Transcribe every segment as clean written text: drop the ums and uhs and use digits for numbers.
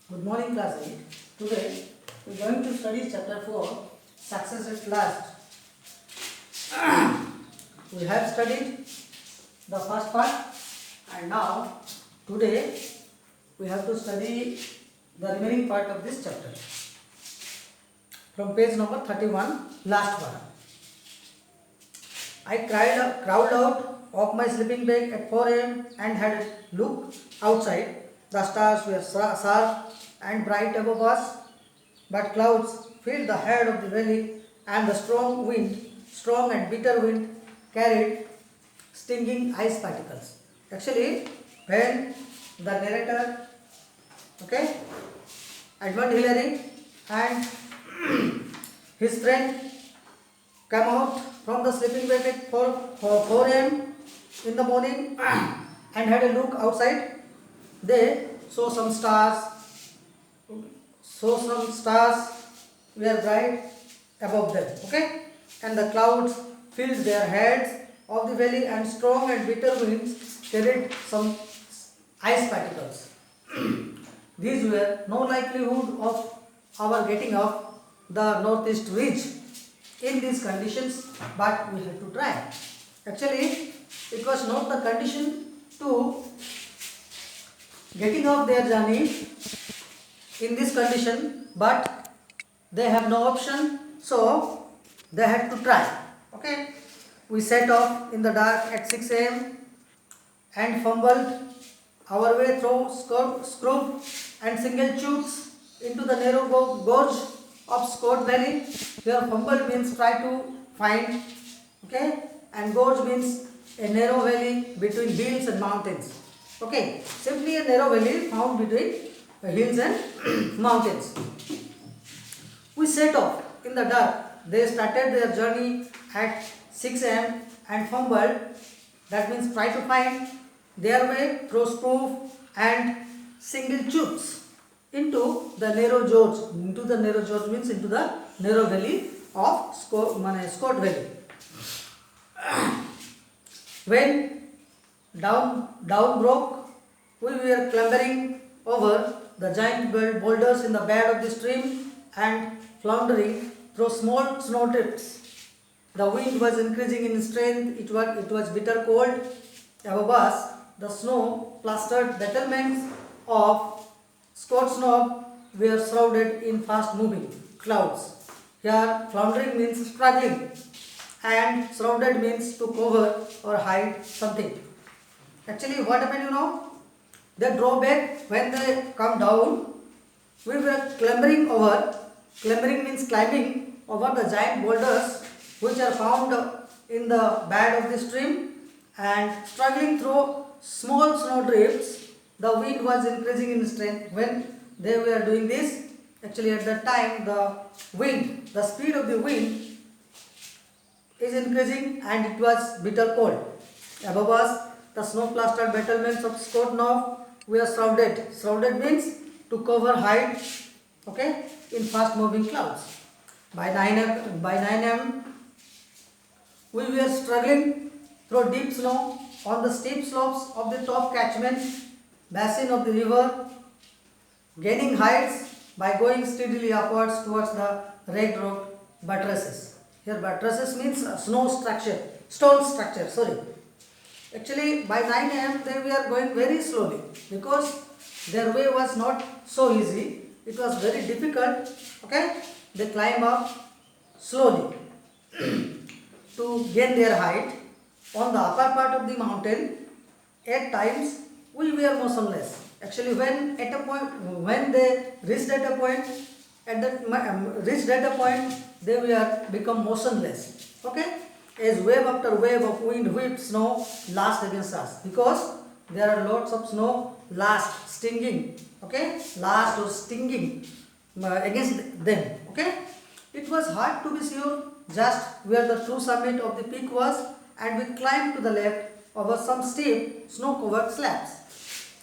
Good morning, class 8. Today we are going to study chapter 4, Success at Last. We have studied the first part, and now today we have to study the remaining part of this chapter from page number 31, last one. I crawled out of my sleeping bag at 4 a.m. and had a look outside. The stars were sharp and bright above us, but clouds filled the head of the valley, and the strong and bitter wind, carried stinging ice particles. Actually, when the narrator, Edmund Hillary and his friend come out from the sleeping bag at 4 a.m. in the morning and had a look outside. They saw some stars were bright above them, and the clouds filled their heads of the valley, and strong and bitter winds carried some ice particles. These were no likelihood of our getting up the northeast ridge in these conditions, but we had to try. Actually, it was not the condition to getting off their journey in this condition, but they have no option, so they had to try. We set off in the dark at 6 a.m. and fumbled our way through scrub and single chutes into the narrow gorge of Scott Valley. Here fumble means try to find, and gorge means a narrow valley between hills and mountains. Simply a narrow valley found between hills and mountains. We set off in the dark. They started their journey at 6 a.m. and fumbled, that means try to find their way through spoof and single tubes into the narrow gorge. Into the narrow gorge means into the narrow valley of Scott Valley. When down broke, we were clambering over the giant boulders in the bed of the stream and floundering through small snow drifts. The wind was increasing in strength. It was bitter cold. Above us, the snow-plastered battlements of Scott Snob were shrouded in fast-moving clouds. Here, floundering means struggling, and shrouded means to cover or hide something. Actually, what happened, they draw back when they come down. We were clambering means climbing over the giant boulders which are found in the bed of the stream and struggling through small snow drifts. The wind was increasing in strength when they were doing this. Actually, at that time, the speed of the wind is increasing and it was bitter cold. Above us, the snow-plastered battlements of Scott Knob were shrouded. Shrouded means to cover, hide, in fast-moving clouds. By 9 a.m., we were struggling through deep snow on the steep slopes of the top catchment basin of the river, gaining heights by going steadily upwards towards the red rock buttresses. Here buttresses means stone structure. Actually, by 9 a.m. they were going very slowly because their way was not so easy. It was very difficult. They climb up slowly to gain their height. On the upper part of the mountain, at times we were motionless. Actually, when they reached at a point, they were become motionless. As wave after wave of wind whipped snow lashed against us, because there are lots of snow stinging against them. It was hard to be sure just where the true summit of the peak was, and we climbed to the left over some steep snow-covered slabs.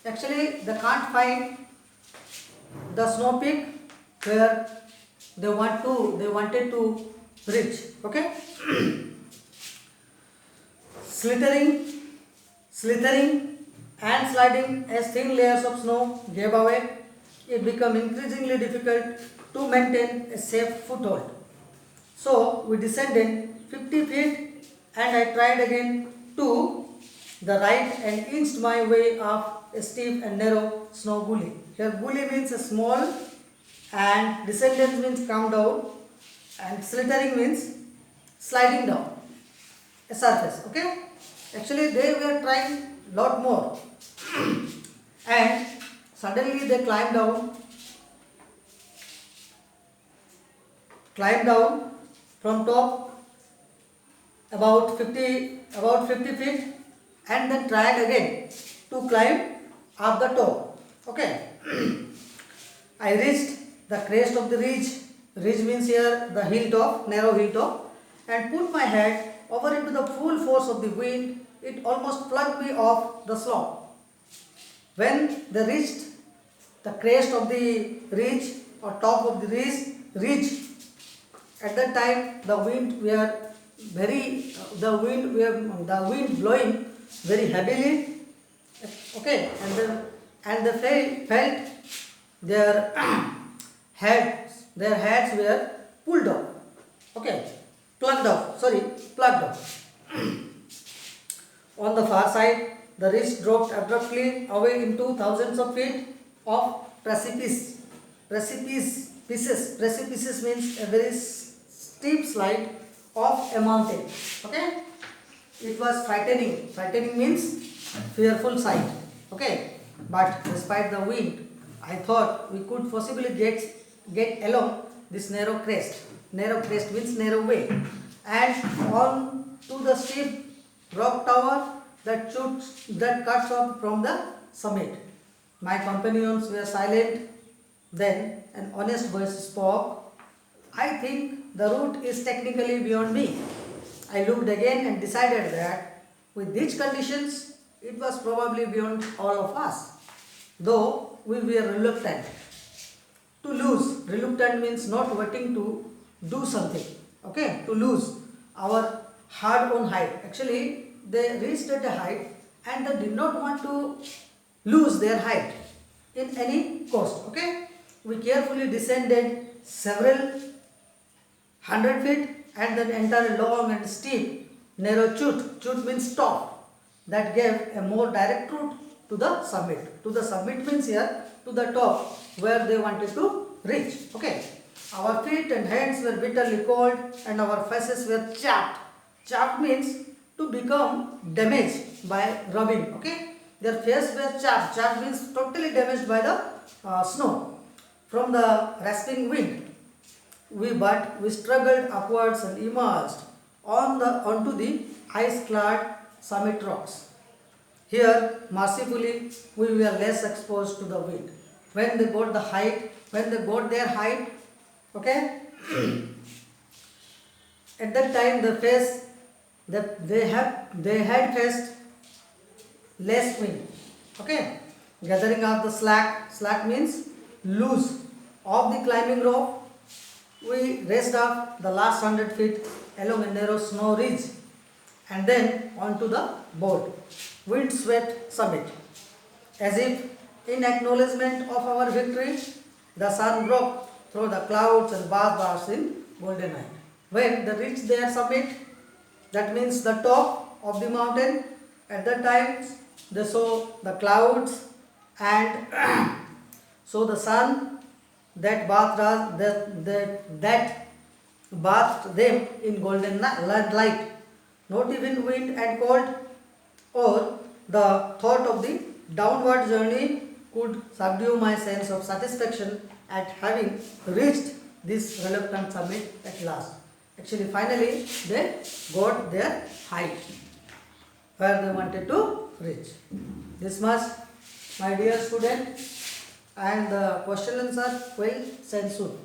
Actually, they can't find the snow peak where they wanted to reach. Slithering and sliding as thin layers of snow gave away, it became increasingly difficult to maintain a safe foothold. So we descended 50 feet and I tried again to the right and inched my way up a steep and narrow snow gully. Here gully means a small and descendants means come down and slithering means sliding down a surface. Okay, actually they were trying lot more and suddenly they climbed down from top about 50 feet and then tried again to climb up the top. Okay, I reached the crest of the ridge. Ridge means here the hilltop, narrow hilltop, and put my head over into the full force of the wind. It almost plucked me off the slope. When they reached the crest of the ridge or top of the ridge, at that time the wind the wind blowing very heavily. Okay, and they felt their heads were pulled off. Okay, plucked off. On the far side, the ridge dropped abruptly away into thousands of feet of precipice. Precipices means a very steep slide of a mountain. Okay, it was frightening. Frightening means fearful sight. Okay, but despite the wind, I thought we could possibly get along this narrow crest. Narrow crest means narrow way, and on to the steep rock tower that cuts off from the summit. My companions were silent. Then an honest voice spoke. I think the route is technically beyond me. I looked again and decided that with these conditions, it was probably beyond all of us. Though we were reluctant to lose. Reluctant means not wanting to do something. Okay, to lose our hard-won height. Actually, they reached at a height and they did not want to lose their height in any cost. Okay, we carefully descended several hundred feet and then entered a long and steep narrow chute. Chute means top that gave a more direct route to the summit. To the summit means here to the top where they wanted to reach. Okay, our feet and hands were bitterly cold and our faces were chapped. Chapped means to become damaged by rubbing. Okay, their faces were chapped. Chapped means totally damaged by the snow from the rasping wind. We struggled upwards and emerged onto the ice-clad summit rocks. Here, mercifully, we were less exposed to the wind. When they got their height, okay, at that time they had faced less wind. Okay, gathering up the slack means loose of the climbing rope. We raced up the last 100 feet along a narrow snow ridge and then onto the bold, wind-swept summit. As if in acknowledgement of our victory, the sun broke through the clouds and bathed us in golden night. When they reached their summit, that means the top of the mountain, at that time they saw the clouds and saw the sun that bathed them in golden light. Not even wind and cold or the thought of the downward journey could subdue my sense of satisfaction at having reached this reluctant summit at last. Actually, finally, they got their height where they wanted to reach. This much, my dear student, and the question answer will send soon.